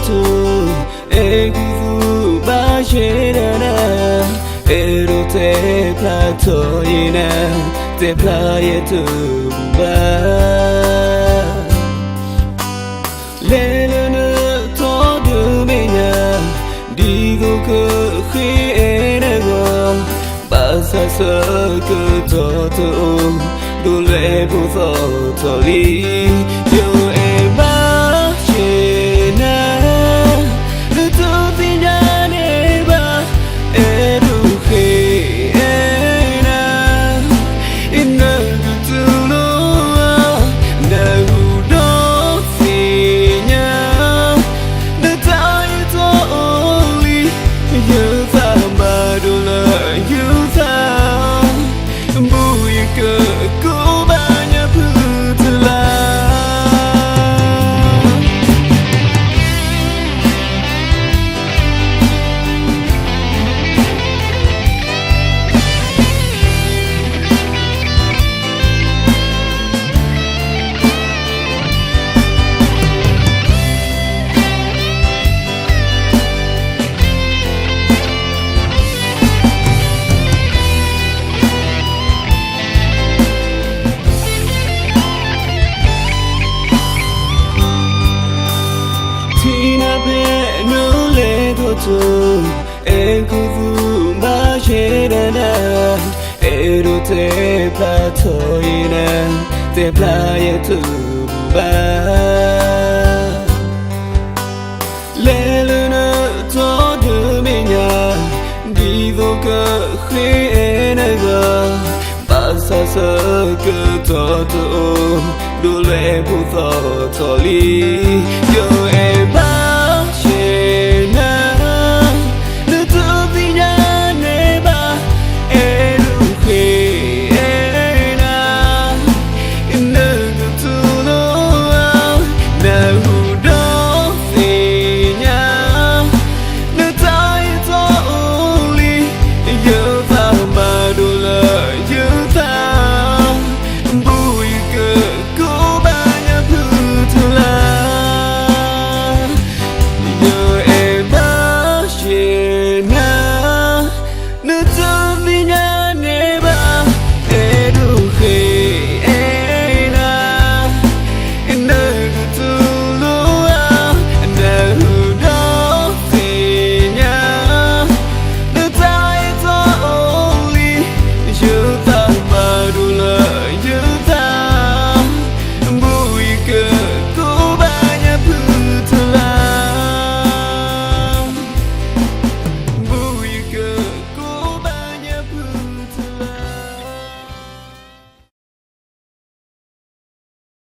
tu egu ba shedana ero te plato ina te playa tu ba lele no to du menya digo ke khine go ba sa sa ke to to do le bu so to li yo e ba shena lu tu pinya ne ba edu khina ina tu lo na hu do sinya the time to only you sama do la you sa bu ke ku banyak putla Tina pe no le to egu ba shedana ero te plato ina te playa tu ba lele no to du menya divo ke khina ga ba sa sa ke to do le bu to li yo